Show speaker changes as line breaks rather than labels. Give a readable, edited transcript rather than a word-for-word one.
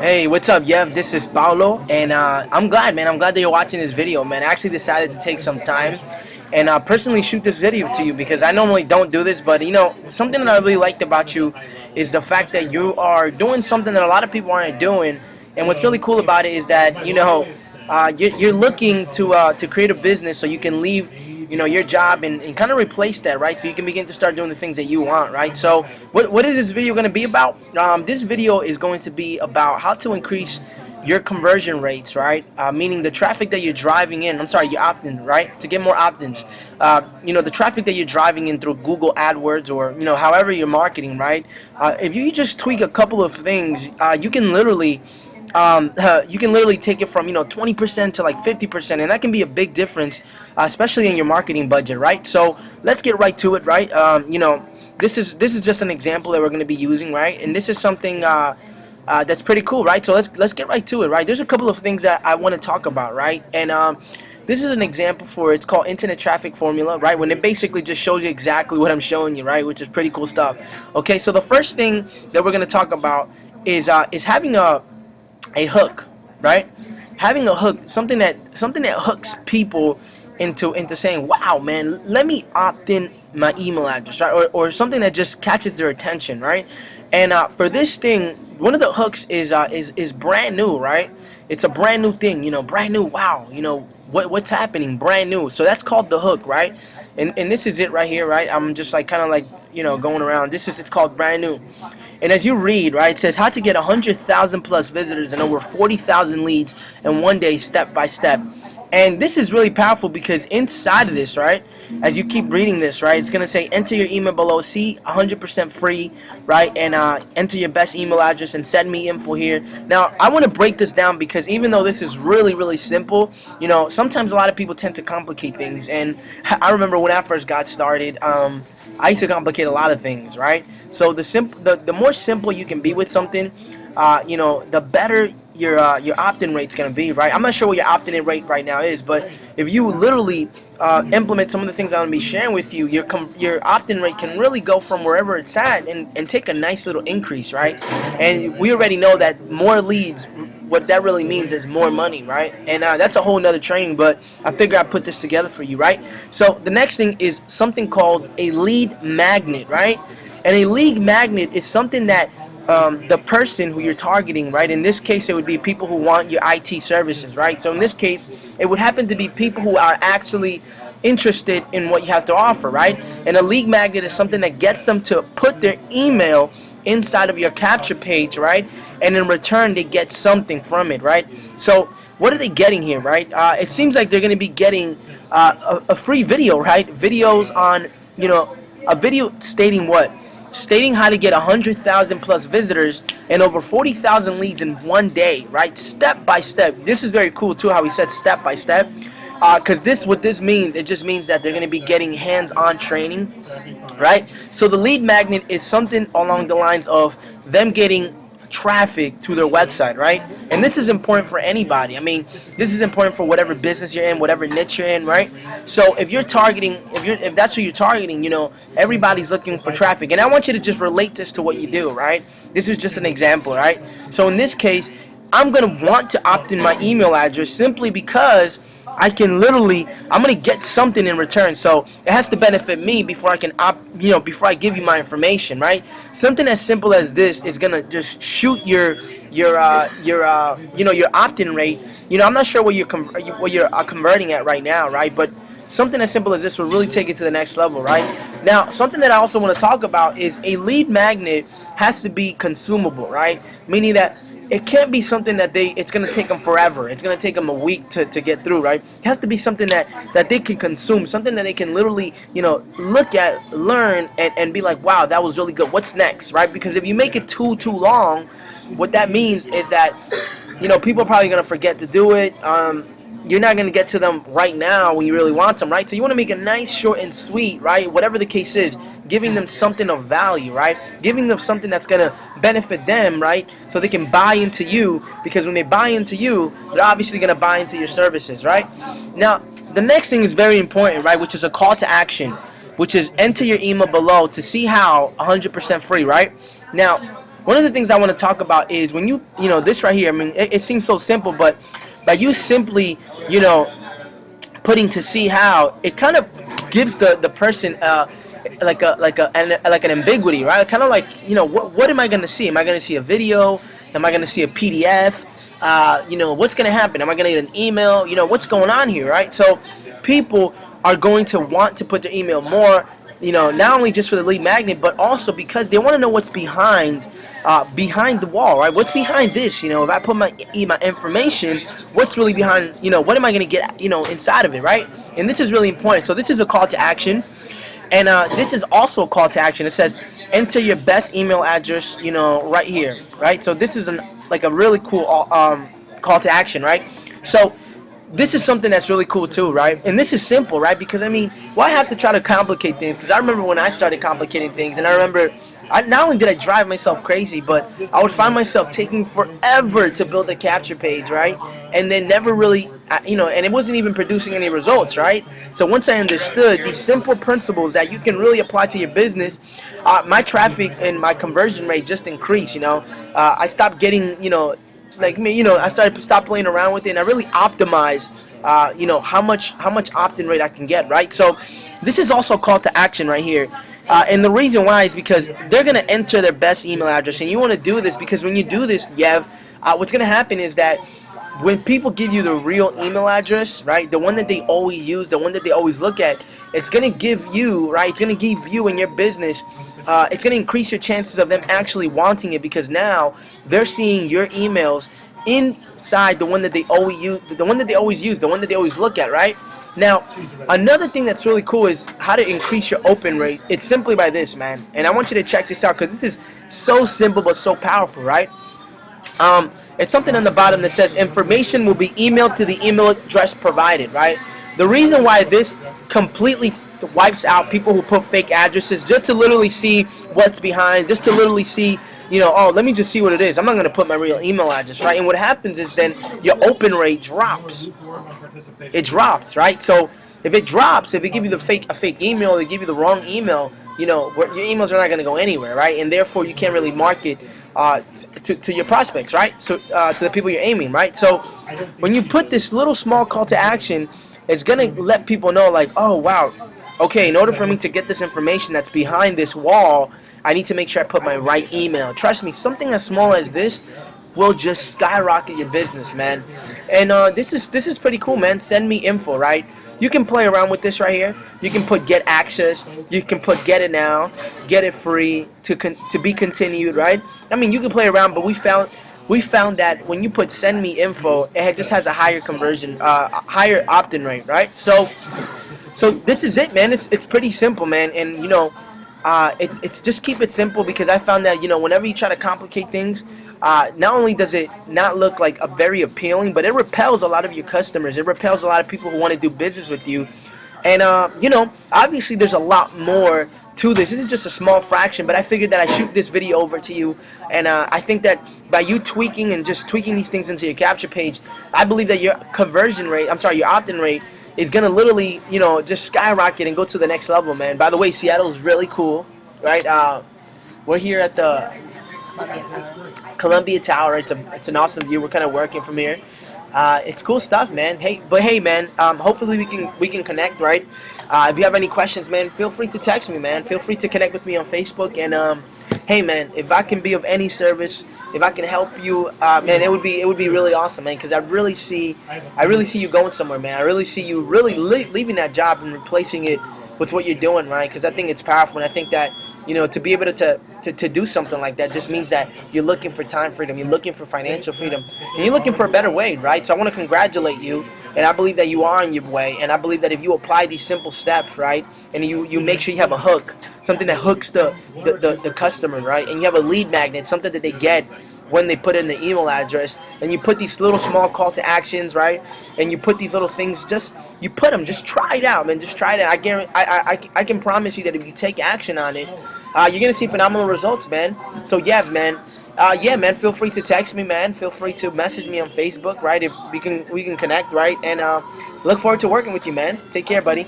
Hey, what's up, Yev? This is Paulo, and I'm glad, man. I'm glad that you're watching this video, man. I actually decided to take some time and personally shoot this video to you because I normally don't do this, but something that I really liked about you is the fact that you are doing something that a lot of people aren't doing. And what's really cool about it is that you're looking to create a business so you can leave your job and kind of replace that, right? So you can begin to start doing the things that you want, right? So what is this video going to be about? This video is going to be about how to increase your conversion rates, right? Meaning the traffic that you're driving in. I'm sorry, your opt-in, right? To get more opt-ins. The traffic that you're driving in through Google AdWords or however you're marketing, right? If you just tweak a couple of things, you can literally take it from 20% to like 50%, and that can be a big difference, especially in your marketing budget, right? So let's get right to it, right? This is just an example that we're going to be using, right? And this is something that's pretty cool, right? So let's get right to it, right? There's a couple of things that I want to talk about, right? And this is an example for, it's called internet traffic formula, right? When it basically just shows you exactly what I'm showing you, right? Which is pretty cool stuff. Okay, so the first thing that we're going to talk about is having a hook, right? Having a hook, something that hooks people into saying, wow, man, let me opt in my email address, right? Or something that just catches their attention, right? And for this thing, one of the hooks is brand new, right? It's a brand new thing, brand new. Wow, what's happening, brand new. So that's called the hook, right? And this is it right here, right? I'm just like kind of like going around. It's called brand new. And as you read, right, it says how to get 100,000 plus visitors and over 40,000 leads in one day, step by step. And this is really powerful because inside of this, right, as you keep reading this, right, it's going to say enter your email below, see 100% free, right, and enter your best email address and send me info here. Now, I want to break this down because even though this is really, really simple, sometimes a lot of people tend to complicate things. And I remember when I first got started, I used to complicate a lot of things, right? So the more simple you can be with something, the better your opt-in rate's gonna be, right? I'm not sure what your opt-in rate right now is, but if you literally implement some of the things I'm gonna be sharing with you, your opt-in rate can really go from wherever it's at and take a nice little increase, right? And we already know that more leads, what that really means is more money, right? And that's a whole nother training, but I figure I put this together for you, right? So the next thing is something called a lead magnet, right? And a lead magnet is something that the person who you're targeting, right? In this case, it would be people who want your IT services, right? So in this case, it would happen to be people who are actually interested in what you have to offer, right? And a lead magnet is something that gets them to put their email inside of your capture page, right? And in return, they get something from it, right? So what are they getting here, right? It seems like they're going to be getting a free video, right? Videos on, a video stating what? Stating how to get 100,000 plus visitors and over 40,000 leads in one day, right? Step by step. This is very cool too, how he said step by step, because what this means, it just means that they're going to be getting hands-on training, right? So the lead magnet is something along the lines of them getting traffic to their website, right? And this is important for anybody. I mean, this is important for whatever business you're in, whatever niche you're in, right? So if you're targeting, if that's who you're targeting, everybody's looking for traffic. And I want you to just relate this to what you do, right? This is just an example, right? So in this case, I'm going to want to opt in my email address simply because I'm going to get something in return. So it has to benefit me before I can before I give you my information, right? Something as simple as this is going to just shoot your opt-in rate. I'm not sure what you're converting at right now, right? But something as simple as this will really take it to the next level, right? Now, something that I also want to talk about is a lead magnet has to be consumable, right? Meaning that it can't be something that it's going to take them forever. It's going to take them a week to get through, right? It has to be something that they can consume, something that they can literally, look at, learn, and be like, wow, that was really good. What's next, right? Because if you make it too long, what that means is that, people are probably going to forget to do it. You're not going to get to them right now when you really want them, right? So you want to make it nice, short, and sweet, right? Whatever the case is, giving them something of value, right? Giving them something that's going to benefit them, right? So they can buy into you, because when they buy into you, they're obviously going to buy into your services, right? Now, the next thing is very important, right? Which is a call to action, which is enter your email below to see how 100% free, right? Now, one of the things I want to talk about is when you know, this right here. I mean, it seems so simple, but by you simply, you know, putting to see how, it kind of gives the person like an ambiguity, right? Kind of like, you know, what am I going to see? Am I going to see a video? Am I going to see a PDF? You know, what's going to happen? Am I going to get an email? You know, what's going on here, right? So people are going to want to put their email more, you know, not only just for the lead magnet, but also because they want to know what's behind the wall, right? What's behind this? You know, if I put my information, what's really behind? You know, what am I going to get? You know, inside of it, right? And this is really important. So this is a call to action, and this is also a call to action. It says enter your best email address, you know, right here, right? So this is like a really cool call to action, right? So this is something that's really cool too, right? And this is simple, right? Because I mean, why have to try to complicate things? Because I remember when I started complicating things, and I remember not only did I drive myself crazy, but I would find myself taking forever to build a capture page, right? And then never really, you know, and it wasn't even producing any results, right? So once I understood these simple principles that you can really apply to your business, my traffic and my conversion rate just increased. You know, I stopped getting, you know, like me, you know, I started to stop playing around with it, and I really optimize, you know, how much opt-in rate I can get, right? So this is also a call to action right here, and the reason why is because they're gonna enter their best email address, and you want to do this because when you do this, Yev, what's gonna happen is that when people give you the real email address, right, the one that they always use, the one that they always look at, it's gonna give you, right, it's gonna give you and your business, it's gonna increase your chances of them actually wanting it, because now they're seeing your emails inside the one that they always use, the one that they always look at, right? Now, another thing that's really cool is how to increase your open rate. It's simply by this, man, and I want you to check this out because this is so simple but so powerful, right? It's something on the bottom that says information will be emailed to the email address provided, right? The reason why this completely wipes out people who put fake addresses just to literally see what's behind, just to literally see, you know, oh, let me just see what it is. I'm not going to put my real email address, right? And what happens is then your open rate drops. It drops, right? So if it drops, if they give you a fake email, they give you the wrong email, you know, your emails are not going to go anywhere, right? And therefore, you can't really market to your prospects, right? So to the people you're aiming, right? So when you put this little small call to action, it's going to let people know, like, oh, wow, okay, in order for me to get this information that's behind this wall, I need to make sure I put my right email. Trust me, something as small as this will just skyrocket your business, man. And this is pretty cool, man. Send me info, right? You can play around with this right here. You can put get access. You can put get it now, get it free, to be continued, right? I mean, you can play around, but we found that when you put send me info, it just has a higher conversion, higher opt-in rate, right? So this is it, man. It's pretty simple, man. And you know, it's just keep it simple, because I found that, you know, whenever you try to complicate things, not only does it not look like a very appealing, but it repels a lot of your customers. It repels a lot of people who want to do business with you. And you know, obviously there's a lot more to this. This is just a small fraction, but I figured that I shoot this video over to you, and I think that by you tweaking and just tweaking these things into your capture page, I believe that your conversion rate, your opt-in rate, is gonna literally, you know, just skyrocket and go to the next level, man. By the way, Seattle is really cool, right? We're here at the Columbia Tower. It's an awesome view. We're kind of working from here. It's cool stuff, man. Hey, man. Hopefully we can connect, right? If you have any questions, man, feel free to text me, man. Feel free to connect with me on Facebook. And hey, man, if I can be of any service, if I can help you, man, it would be really awesome, man. Because I really see you going somewhere, man. I really see you really leaving that job and replacing it with what you're doing, right? Because I think it's powerful, and I think that, you know, to be able to do something like that just means that you're looking for time freedom, you're looking for financial freedom, and you're looking for a better way, right? So I want to congratulate you, and I believe that you are on your way, and I believe that if you apply these simple steps, right, and you make sure you have a hook, something that hooks the customer, right, and you have a lead magnet, something that they get when they put in the email address, and you put these little small call to actions, right, and you put these little things, just try it out, man. Just try it out. I can promise you that if you take action on it, you're gonna see phenomenal results, man. So yeah, man. Yeah, man. Feel free to text me, man. Feel free to message me on Facebook, right? If we can connect, right? And look forward to working with you, man. Take care, buddy.